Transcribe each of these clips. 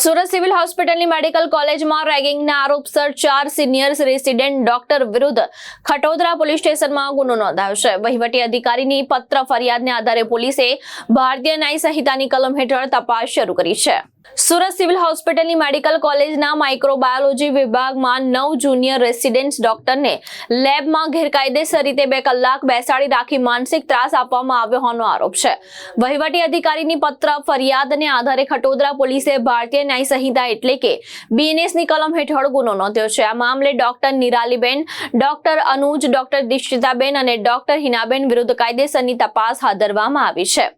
Surat civil હોસ્પિટલની medical કોલેજમાં રેગિંગના આરોપસર 4 senior resident doctor વિરુદ્ધ ખટોદરા પોલીસ સ્ટેશનમાં ગુનો નોંધાયો છે। વહીવટી અધિકારીની પત્ર ફરિયાદને આધારે પોલીસે ભારતીય ન્યાય સંહિતાની કલમ હેઠળ તપાસ શરૂ કરી છે। સુરત સિવિલ હોસ્પિટલની મેડિકલ કોલેજના માઇક્રોબાયોલોજી વિભાગમાં 9 જુનિયર રેસિડેન્ટ ડોક્ટરને લેબમાં ગેરકાયદેસર રીતે 2 કલાક બેસાડી રાખી માનસિક ત્રાસ આપવામાં આવ્યો હોવાનો આરોપ છે। વહીવટી અધિકારીની પત્ર ફરિયાદને આધારે ખટોદરા પોલીસે ભારતીય ન્યાય સંહિતા એટલે કે બીએનએસની કલમ હેઠળ ગુનો નોંધ્યો છે। આ મામલે ડોક્ટર નિરાલીબેન, ડોક્ટર અનુજ, ડોક્ટર દિક્ષિતાબેન અને ડોક્ટર હિનાબેન વિરુદ્ધ કાયદેસરની તપાસ હાથ ધરવામાં આવી છે।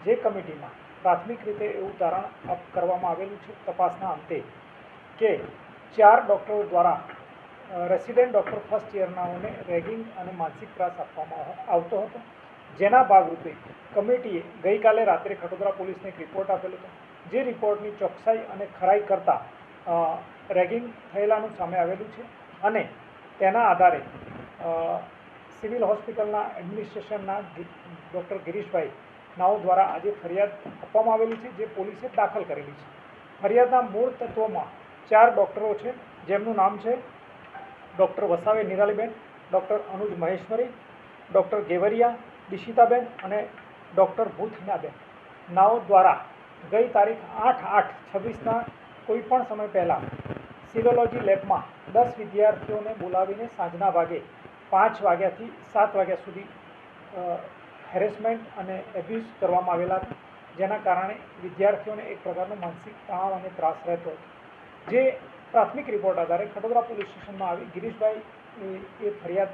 જે કમિટીમાં પ્રાથમિક રીતે એવું તારણ કરવામાં આવેલું છે તપાસના અંતે કે 4 ડૉક્ટરો દ્વારા રેસિડેન્ટ ડૉક્ટર ફર્સ્ટ યરનાઓને રેગિંગ અને માનસિક ત્રાસ આપવામાં આવતો હતો, જેના ભાગરૂપે કમિટીએ ગઈકાલે રાત્રે ખટોદરા પોલીસને એક રિપોર્ટ આપેલો હતો। જે રિપોર્ટની ચોકસાઈ અને ખરાઈ કરતાં રેગિંગ થયેલાનું સામે આવેલું છે અને તેના આધારે સિવિલ હોસ્પિટલના એડમિનિસ્ટ્રેશનના ડૉક્ટર ગિરીશભાઈ નાઓ દ્વારા આજે ફરિયાદ આપવામાં આવેલી છે, જે પોલીસે દાખલ કરેલી છે। ફરિયાદના મૂળ તત્વોમાં 4 ડૉક્ટરો છે, જેમનું નામ છે ડૉક્ટર વસાવે નિરાલીબેન, ડૉક્ટર અનુજ મહેશ્વરી, ડૉક્ટર ગેવરિયા દિશિતાબેન અને ડૉક્ટર ભૂત હિનાબેન નાઓ દ્વારા ગઈ તારીખ 8/8/26ના કોઈ પણ સમય પહેલાં સિરોલોજી લેબમાં 10 વિદ્યાર્થીઓને બોલાવીને સાંજના ભાગે 5 વાગ્યાથી 7 વાગ્યા સુધી હેરેસમેન્ટ અને એબ્યુઝ કરવામાં આવેલા હતા, જેના કારણે વિદ્યાર્થીઓને એક પ્રકારનો માનસિક તણાવ અને ત્રાસ રહેતો હતો। જે પ્રાથમિક રિપોર્ટ આધારે ખટોદરા પોલીસ સ્ટેશનમાં આવી ગિરીશભાઈ એ ફરિયાદ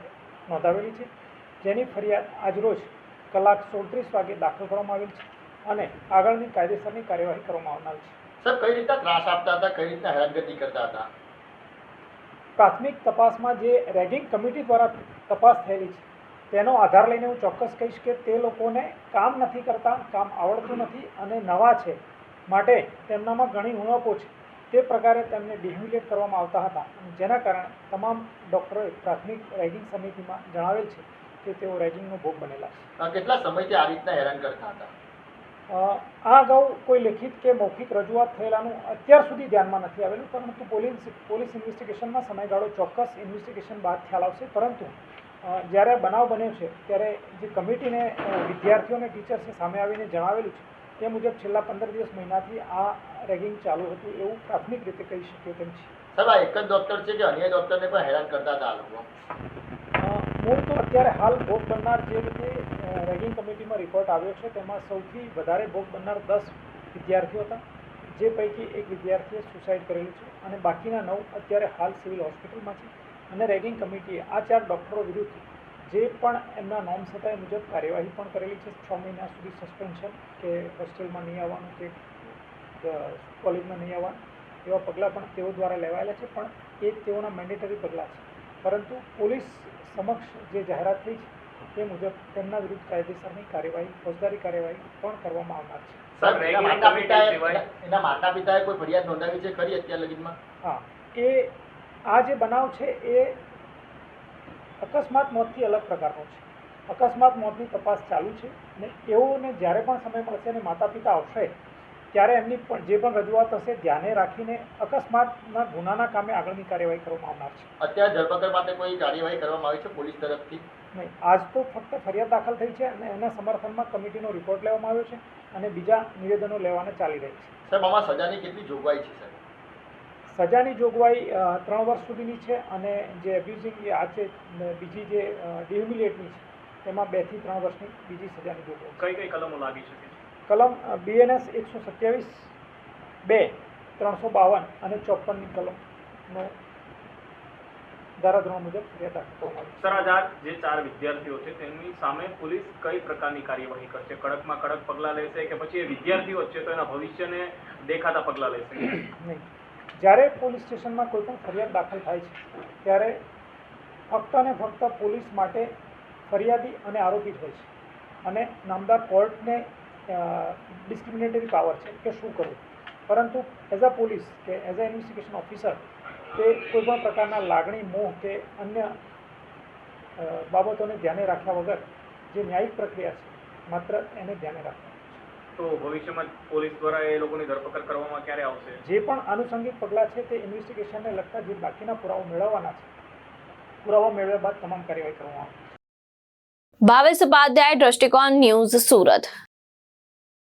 નોંધાવેલી છે, જેની ફરિયાદ આજરોજ કલાક 37 વાગે દાખલ કરવામાં આવેલ છે અને આગળની કાયદેસરની કાર્યવાહી કરવામાં આવનાર છે। સર, કઈ રીતના ત્રાસ આપતા હતા, કઈ રીતના હેરાનગતિ કરતા હતા? પ્રાથમિક તપાસમાં જે રેગિંગ કમિટી દ્વારા તપાસ થયેલી છે તેનો આધાર લઈને હું ચોક્કસ કહીશ કે તે લોકોને કામ નથી કરતા, કામ આવડતું નથી અને નવા છે, માટે તેમનામાં ઘણી ઉણપો છે, તે પ્રકારે તેમને ડિહ્યુમિલેટ કરવામાં આવતા હતા, જેના કારણે તમામ ડૉક્ટરોએ પ્રાથમિક રેગિંગ સમિતિમાં જણાવેલ છે કે તેઓ રેગિંગનો ભોગ બનેલા છે। કેટલા સમયથી આ રીતના હેરાન કરતા હતા? આ અગાઉ કોઈ લેખિત કે મૌખિક રજૂઆત થયેલાનું અત્યાર સુધી ધ્યાનમાં નથી આવેલું, પરંતુ પોલીસ ઇન્વેસ્ટિગેશનમાં સમયગાળો ચોક્કસ ઇન્વેસ્ટિગેશન બાદ ખ્યાલ આવશે। પરંતુ જ્યારે બનાવ બન્યો છે ત્યારે જે કમિટીને વિદ્યાર્થીઓને ટીચર્સે સામે આવીને જણાવેલું છે તે મુજબ છેલ્લા 15 દિવસ મહિનાથી આ રેગિંગ ચાલુ હતું એવું પ્રાથમિક રીતે કહી શકીએ તેમ છે। સર, આ એક જ ડૉક્ટર છે કે અન્ય ડૉક્ટરને પણ હેરાન કરતા હતા આ લોકો? મૂળ તો અત્યારે હાલ ભોગ બનનાર જે રીતે રેગિંગ કમિટીમાં રિપોર્ટ આવ્યો છે તેમાં સૌથી વધારે ભોગ બનનાર 10 વિદ્યાર્થીઓ હતા, જે પૈકી એક વિદ્યાર્થીએ સુસાઇડ કરેલું છે અને બાકીના 9 અત્યારે હાલ સિવિલ હોસ્પિટલમાં છે। અને રેગિંગ કમિટીએ આ 4 ડૉક્ટરો વિરુદ્ધ જે પણ એમના નોર્મ્સ હતા એ મુજબ કાર્યવાહી પણ કરેલી છે। 6 મહિના સુધી સસ્પેન્શન કે હોસ્ટેલમાં નહીં આવવાનું કે કોલેજમાં નહીં આવવાનું એવા પગલાં પણ તેઓ દ્વારા લેવાયેલા છે, પણ એ તેઓના મેન્ડેટરી પગલાં છે, પરંતુ પોલીસ સમક્ષ જે જાહેરાત થઈ છે તે મુજબ તેમના વિરુદ્ધ કાયદેસરની કાર્યવાહી, ફોજદારી કાર્યવાહી પણ કરવામાં આવનાર છે। સર, એના માતા પિતાએ કોઈ ફરિયાદ નોંધાવી છે ખરી અત્યાર લગીનમાં? હા, એ આ જે બનાવ છે એ અકસ્માત મોતથી અલગ પ્રકારનો છે। અકસ્માત મોતની તપાસ ચાલુ છે અને એઓને જ્યારે પણ સમય મળશે અને માતા પિતા આવશે ત્યારે એમની પણ જે પણ રજૂઆત હશે ધ્યાને રાખીને અકસ્માતના ગુનાના કામે આગળની કાર્યવાહી કરવામાં આવનાર છે। અત્યારે ધરપકડ માટે કોઈ કાર્યવાહી કરવામાં આવી છે પોલીસ તરફથી? નહીં, આજ તો ફક્ત ફરિયાદ દાખલ થઈ છે અને એના સમર્થનમાં કમિટીનો રિપોર્ટ લેવામાં આવ્યો છે અને બીજા નિવેદનો લેવાને ચાલી રહી છે। સાહેબ, આમાં સજાની કેટલી જોગવાઈ છે? સાહેબ, સજાની જોગવાઈ 3 વર્ષ સુધીની છે અને જે એબ્યુઝિંગ આ છે બીજી જે ડિહ્યુમિલેટની છે તેમાં 2 થી 3 વર્ષની બીજી સજાની જોગવાઈ। કઈ કલમો લાગી શકે છે? કલમ BNS 127, 2, 352 અને 54ની કલમનો ધારાધોરણ મુજબ ફરિયાદ આપવામાં આવી છે। સર, આ જે 4 વિદ્યાર્થીઓ છે તેમની સામે પોલીસ કઈ પ્રકારની કાર્યવાહી કરશે? કડકમાં કડક પગલાં લેશે કે પછી એ વિદ્યાર્થીઓ છે તો એના ભવિષ્યને દેખાતા પગલાં લેશે? નહીં, જ્યારે પોલીસ સ્ટેશનમાં કોઈ પણ ફરિયાદ દાખલ થાય છે ત્યારે ફક્ત અને ફક્ત પોલીસ માટે ફરિયાદી અને આરોપી જ હોય છે અને નામદાર કોર્ટને ડિસ્ક્રિમિનેટરી પાવર છે કે શું કરવું, પરંતુ એઝ અ પોલીસ કે એઝ અ ઇન્વેસ્ટિગેશન ઓફિસર તે કોઈપણ પ્રકારના લાગણી, મોહ કે અન્ય બાબતોને ધ્યાને રાખ્યા વગર જે ન્યાયિક પ્રક્રિયા છે માત્ર એને ધ્યાને રાખવા। તો ભવિષ્યમાં પોલીસ દ્વારા એ લોકોની ધરપકડ કરવામાં ક્યારે આવશે? જે પણ આનુષંગિક પગલાં છે તે ઇન્વેસ્ટિગેશનને લગતા જે બાકીના પુરાવા મેળવવાના છે પુરાવા મેળવ્યા બાદ તમામ કાર્યવાહી કરવામાં આવશે. ભાવેશ ઉપાધ્યાય, દ્રષ્ટિકોણ ન્યૂઝ, સુરત.